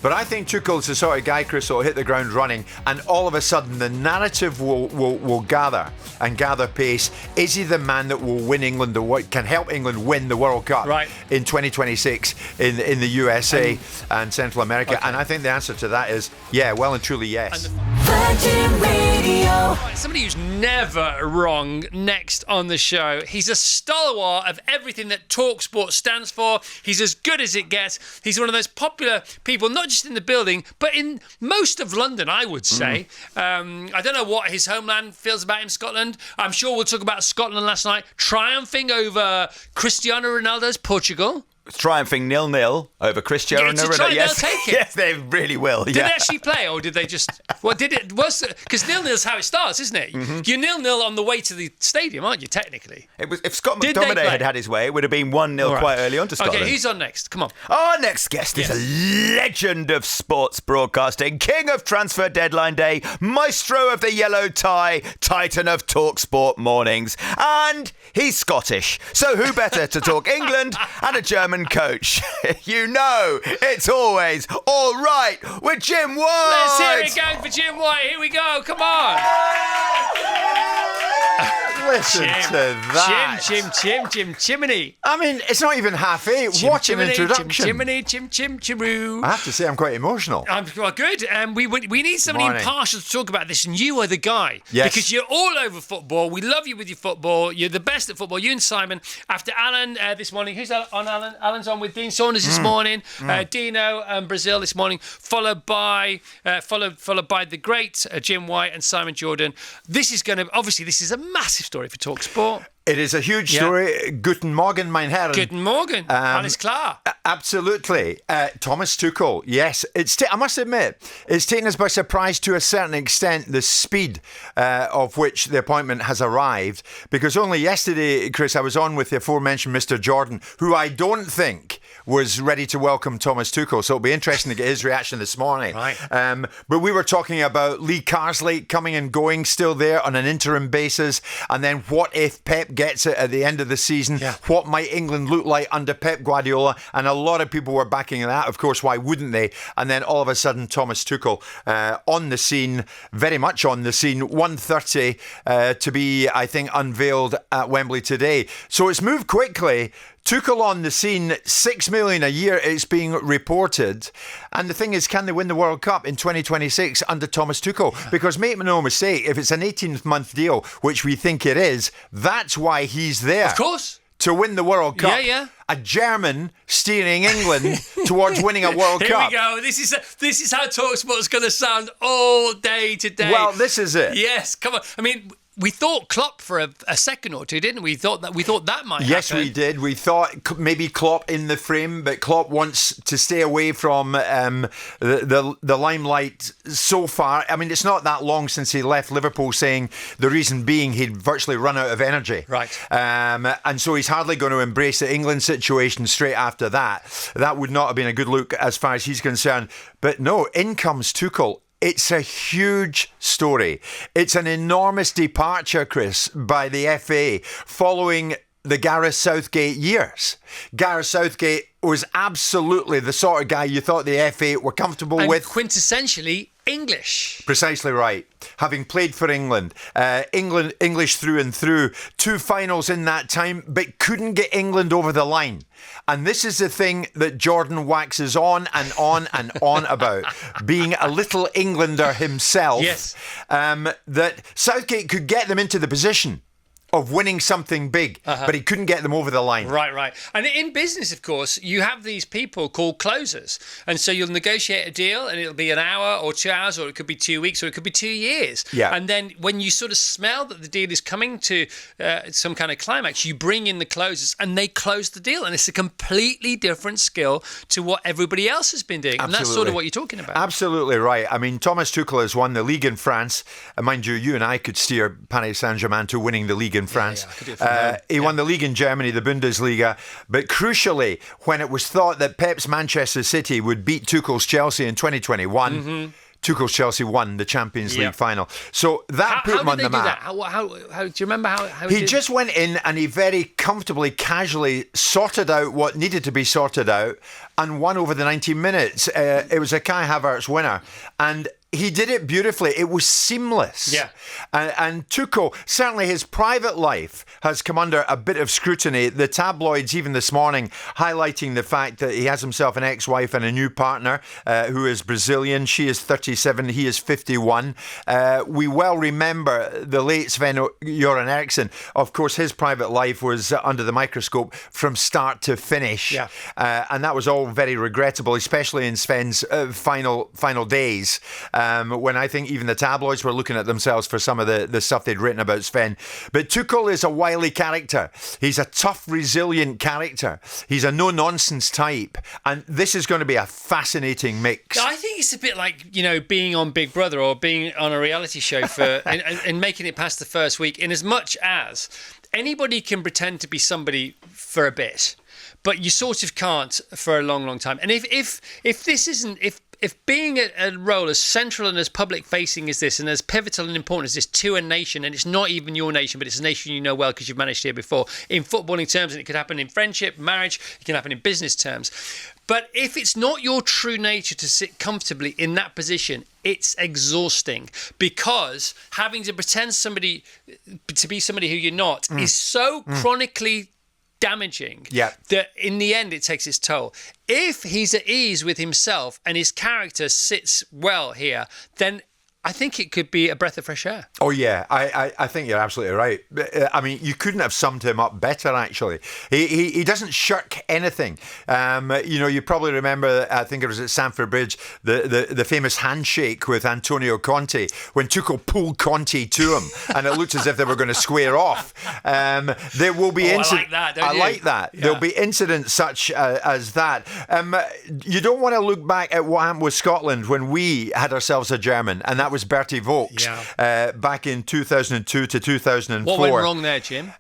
But I think Tuchel's the sort of guy, Chris, who will hit the ground running, and all of a sudden the narrative will gather pace. Is he the man that will win England, or what can help England win the World Cup in 2026 in the USA and Central America? And I think the answer to that is well and truly yes. Virgin Radio. Somebody who's never wrong next on the show. He's a stalwart of everything that talkSPORT stands for. He's as good as it gets. He's one of those popular people, not just in the building, but in most of London, I would say. I don't know what his homeland feels about him, Scotland. I'm sure we'll talk about Scotland last night, triumphing over Cristiano Ronaldo's Portugal. Triumphing 0-0 over Cristiano Ronaldo. Yes, they'll take it. Yes, they really will. Did they actually play, or did they just? What did it? Because 0-0 is how it starts, isn't it? Mm-hmm. You're 0-0 on the way to the stadium, aren't you? Technically, it was. If Scott McTominay had his way, it would have been 1-0 quite early on to Scotland. Okay, who's on next? Come on. Our next guest is a legend of sports broadcasting, king of transfer deadline day, maestro of the yellow tie, titan of talkSPORT mornings, and he's Scottish. So who better to talk England and a German coach? You know, it's always all right with Jim White. Let's hear it going for Jim White. Here we go. Come on. Listen to that. Chimney. I mean, it's not even half eight. What an introduction. Chimney. I have to say, I'm quite emotional. Well, good. We need somebody impartial to talk about this, and you are the guy. Yes. Because you're all over football. We love you with your football. You're the best at football. You and Simon. After Alan this morning. Who's on Alan? Alan's on with Dean Saunders this morning. Dino and Brazil this morning. Followed by the great Jim White and Simon Jordan. This is a massive story for talkSPORT. It is a huge story. Guten Morgen, mein Herren. Guten Morgen. Alles klar. Absolutely. Thomas Tuchel, yes. I must admit, it's taken us by surprise to a certain extent, the speed of which the appointment has arrived. Because only yesterday, Chris, I was on with the aforementioned Mr. Jordan, who I don't think was ready to welcome Thomas Tuchel. So it'll be interesting to get his reaction this morning. Right. But we were talking about Lee Carslake coming and going, still there on an interim basis. And then what if Pep gets it at the end of the season? Yeah. What might England look like under Pep Guardiola? And a lot of people were backing that. Of course, why wouldn't they? And then all of a sudden, Thomas Tuchel on the scene, very much on the scene, 1:30 to be, I think, unveiled at Wembley today. So it's moved quickly. Tuchel on the scene, $6 million a year, it's being reported. And the thing is, can they win the World Cup in 2026 under Thomas Tuchel? Yeah. Because make no mistake, if it's an 18-month deal, which we think it is, that's why he's there. Of course. To win the World Cup. Yeah. A German steering England towards winning a World Cup. Here we go. This is how talkSPORT's going to sound all day today. Well, this is it. Yes, come on. I mean, we thought Klopp for a second or two, didn't we? We thought that might happen. Yes, we did. We thought maybe Klopp in the frame, but Klopp wants to stay away from the limelight so far. I mean, it's not that long since he left Liverpool, saying the reason being he'd virtually run out of energy. Right. And so he's hardly going to embrace the England situation straight after that. That would not have been a good look as far as he's concerned. But no, in comes Tuchel. It's a huge story. It's an enormous departure, Chris, by the FA following the Gareth Southgate years. Gareth Southgate was absolutely the sort of guy you thought the FA were comfortable with. Quintessentially English. Precisely right. Having played for England, English through and through, 2 finals in that time, but couldn't get England over the line. And this is the thing that Jordan waxes on and on and on about, being a little Englander himself. Yes. That Southgate could get them into the position of winning something big, but he couldn't get them over the line. Right. And in business, of course, you have these people called closers. And so you'll negotiate a deal and it'll be an hour or 2 hours, or it could be 2 weeks, or it could be 2 years. Yeah. And then when you sort of smell that the deal is coming to some kind of climax, you bring in the closers and they close the deal. And it's a completely different skill to what everybody else has been doing. Absolutely. And that's sort of what you're talking about. Absolutely right. I mean, Thomas Tuchel has won the league in France. Mind you, you and I could steer Paris Saint-Germain to winning the league in France. He won the league in Germany, the Bundesliga. But crucially, when it was thought that Pep's Manchester City would beat Tuchel's Chelsea in 2021, Tuchel's Chelsea won the Champions League final. So that put him on the map. How do you remember how he just went in and he very comfortably, casually sorted out what needed to be sorted out and won over the 90 minutes. It was a Kai Havertz winner. And he did it beautifully. It was seamless. Yeah. And Tuchel, certainly his private life has come under a bit of scrutiny. The tabloids, even this morning, highlighting the fact that he has himself an ex-wife and a new partner who is Brazilian. She is 37. He is 51. We well remember the late Sven-Göran Eriksson. Of course, his private life was under the microscope from start to finish. Yeah. And that was all very regrettable, especially in Sven's final days. When I think even the tabloids were looking at themselves for some of the stuff they'd written about Sven. But Tuchel is a wily character. He's a tough, resilient character. He's a no-nonsense type. And this is going to be a fascinating mix. I think it's a bit like, being on Big Brother or being on a reality show and making it past the first week, in as much as anybody can pretend to be somebody for a bit, but you sort of can't for a long, long time. And if being a role as central and as public facing as this, and as pivotal and important as this to a nation, and it's not even your nation, but it's a nation you know well because you've managed here before, in footballing terms, and it could happen in friendship, marriage, it can happen in business terms. But if it's not your true nature to sit comfortably in that position, it's exhausting, because having to pretend to be somebody who you're not is so chronically damaging that in the end it takes its toll. If he's at ease with himself and his character sits well here, then I think it could be a breath of fresh air. Oh, yeah. I think you're absolutely right. I mean, you couldn't have summed him up better, actually. He doesn't shirk anything. You probably remember, I think it was at Stamford Bridge, the famous handshake with Antonio Conte, when Tuchel pulled Conte to him and it looked as if they were going to square off. There will be I like that, don't you? I like that. Yeah. There'll be incidents such as that. You don't want to look back at what happened with Scotland when we had ourselves a German, and that was Bertie Vogts back in 2002 to 2004. What went wrong there, Jim?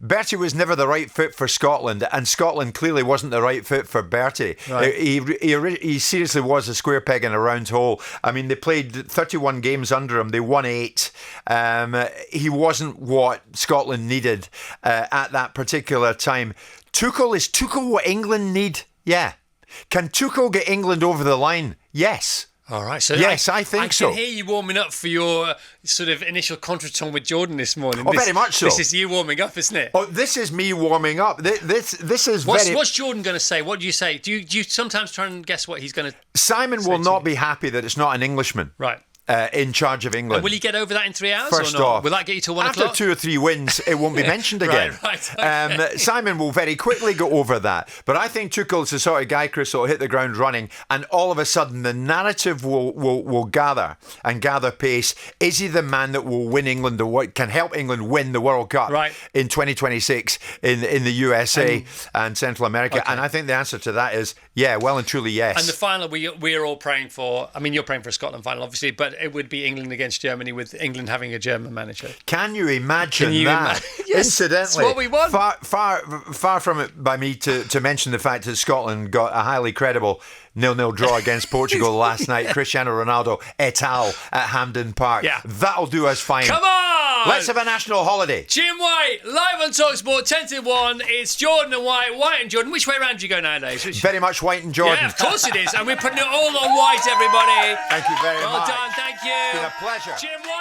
Bertie was never the right fit for Scotland, and Scotland clearly wasn't the right fit for Bertie. Right. He seriously was a square peg in a round hole. I mean, they played 31 games under him. They won 8. He wasn't what Scotland needed at that particular time. Is Tuchel what England need? Yeah. Can Tuchel get England over the line? Yes. All right. So yes, I think so. I can hear you warming up for your sort of initial contretemps with Jordan this morning. Oh, very much so. This is you warming up, isn't it? Oh, this is me warming up. This is What's Jordan going to say? What do you say? Do you sometimes try and guess what he's going to Simon will not be happy that it's not an Englishman. Right. In charge of England. And will he get over that in 3 hours? First or not? off, will that get you to 1 after o'clock? After 2 or 3 wins, it won't be mentioned again. Right. Okay. Simon will very quickly go over that. But I think Tuchel's the sort of guy, Chris, who will hit the ground running, and all of a sudden the narrative will gather pace. Is he the man that will win England, can help England win the World Cup in 2026 in the USA and Central America? Okay. And I think the answer to that is well and truly yes. And the final we're all praying for, I mean, you're praying for a Scotland final, obviously, but it would be England against Germany, with England having a German manager. Can you imagine that? Yes, incidentally, that's what we want. Far from it by me to mention the fact that Scotland got a highly credible 0-0 draw against Portugal last night. Cristiano Ronaldo et al. At Hampden Park. Yeah. That'll do us fine. Come on! Let's have a national holiday. Jim White, live on talkSPORT, 10 to 1. It's Jordan and White, White and Jordan. Which way around do you go nowadays? Very much White and Jordan. Yeah, of course it is. And we're putting it all on White, everybody. Thank you very much. Well done, thank you. It's been a pleasure. Jim White.